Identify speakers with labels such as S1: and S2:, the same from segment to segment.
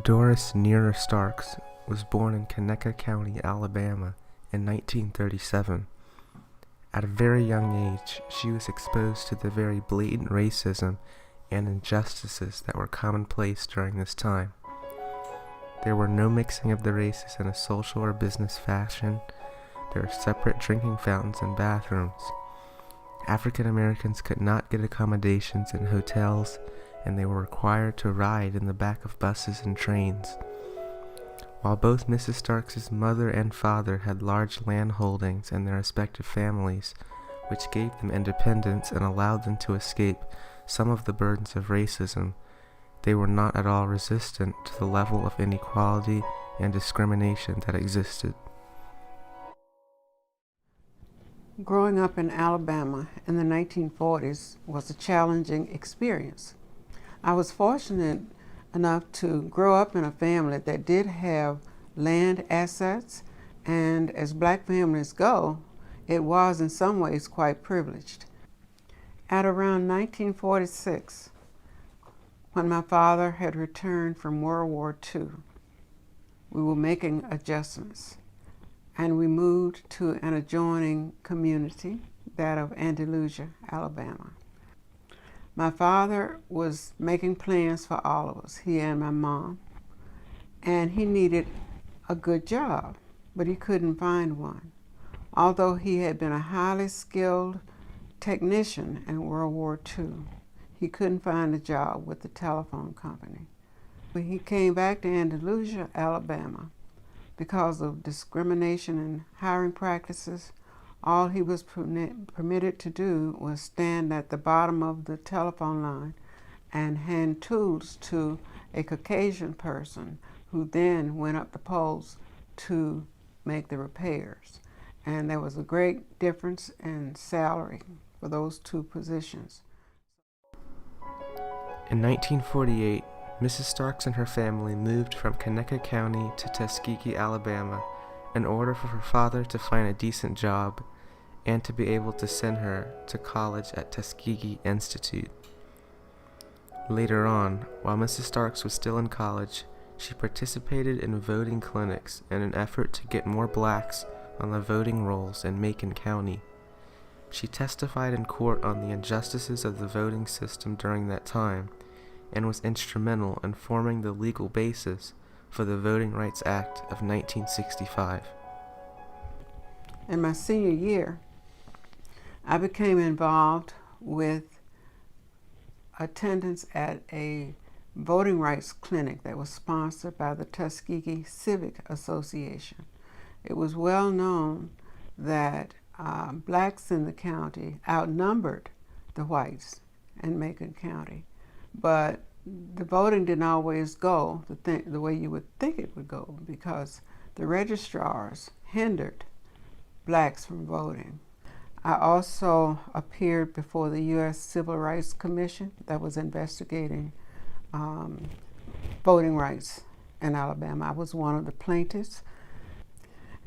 S1: Doris Nearer Starks was born in Conecuh County, Alabama in 1937. At a very young age, she was exposed to the very blatant racism and injustices that were commonplace during this time. There were no mixing of the races in a social or business fashion. There were separate drinking fountains and bathrooms. African Americans could not get accommodations in hotels, and they were required to ride in the back of buses and trains. While both Mrs. Starks' mother and father had large land holdings in their respective families, which gave them independence and allowed them to escape some of the burdens of racism, they were not at all resistant to the level of inequality and discrimination that existed.
S2: Growing up in Alabama in the 1940s was a challenging experience. I was fortunate enough to grow up in a family that did have land assets, and as black families go, it was in some ways quite privileged. At around 1946, when my father had returned from World War II, we were making adjustments, and we moved to an adjoining community, that of Andalusia, Alabama. My father was making plans for all of us, he and my mom, and he needed a good job, but he couldn't find one. Although he had been a highly skilled technician in World War II, he couldn't find a job with the telephone company. When he came back to Andalusia, Alabama, because of discrimination in hiring practices, all he was permitted to do was stand at the bottom of the telephone line and hand tools to a Caucasian person who then went up the poles to make the repairs. And there was a great difference in salary for those two positions.
S1: In 1948, Mrs. Starks and her family moved from Conecuh County to Tuskegee, Alabama, in order for her father to find a decent job and to be able to send her to college at Tuskegee Institute. Later on, while Mrs. Starks was still in college, she participated in voting clinics in an effort to get more blacks on the voting rolls in Macon County. She testified in court on the injustices of the voting system during that time, and was instrumental in forming the legal basis for the Voting Rights Act of 1965.
S2: In my senior year, I became involved with attendance at a voting rights clinic that was sponsored by the Tuskegee Civic Association. It was well known that blacks in the county outnumbered the whites in Macon County, but the voting didn't always go the way you would think it would go, because the registrars hindered blacks from voting. I also appeared before the U.S. Civil Rights Commission that was investigating voting rights in Alabama. I was one of the plaintiffs.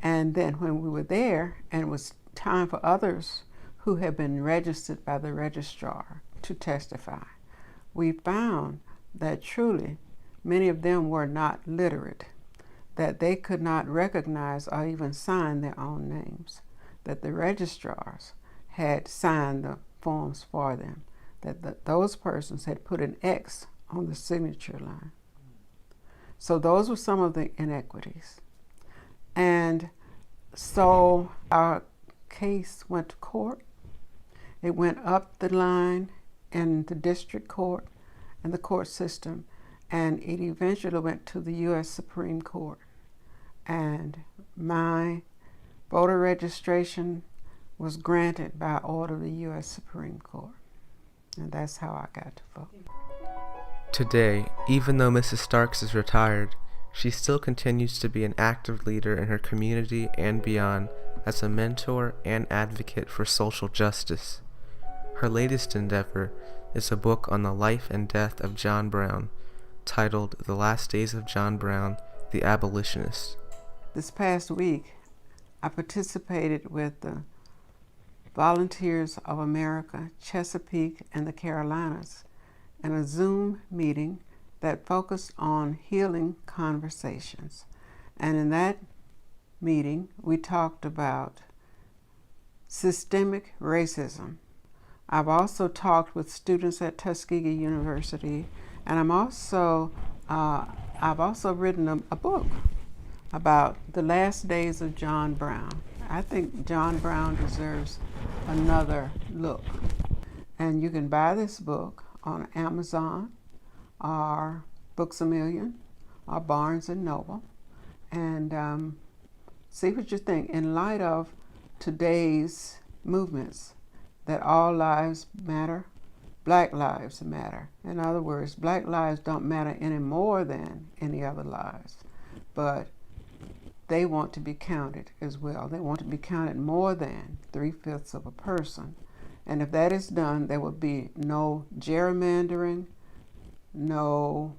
S2: And then when we were there, and it was time for others who had been registered by the registrar to testify, we found that truly many of them were not literate, that they could not recognize or even sign their own names, that the registrars had signed the forms for them, that those persons had put an X on the signature line. So those were some of the inequities. And so our case went to court. It went up the line in the district court and the court system, and it eventually went to the U.S. Supreme Court. And my voter registration was granted by order of the U.S. Supreme Court. And that's how I got to vote.
S1: Today, even though Mrs. Starks is retired, she still continues to be an active leader in her community and beyond as a mentor and advocate for social justice. Her latest endeavor is a book on the life and death of John Brown, titled The Last Days of John Brown, the Abolitionist.
S2: This past week, I participated with the Volunteers of America, Chesapeake, and the Carolinas in a Zoom meeting that focused on healing conversations. And in that meeting, we talked about systemic racism. I've also talked with students at Tuskegee University, and I've also written a book about the last days of John Brown. I think John Brown deserves another look. And you can buy this book on Amazon or Books A Million or Barnes and Noble, and see what you think in light of today's movements that all lives matter, Black lives matter. In other words, Black lives don't matter any more than any other lives, but they want to be counted as well. They want to be counted more than 3/5 of a person. And if that is done, there will be no gerrymandering, no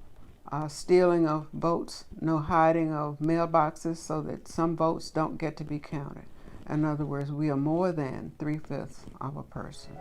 S2: stealing of votes, no hiding of mailboxes so that some votes don't get to be counted. In other words, we are more than 3/5 of a person.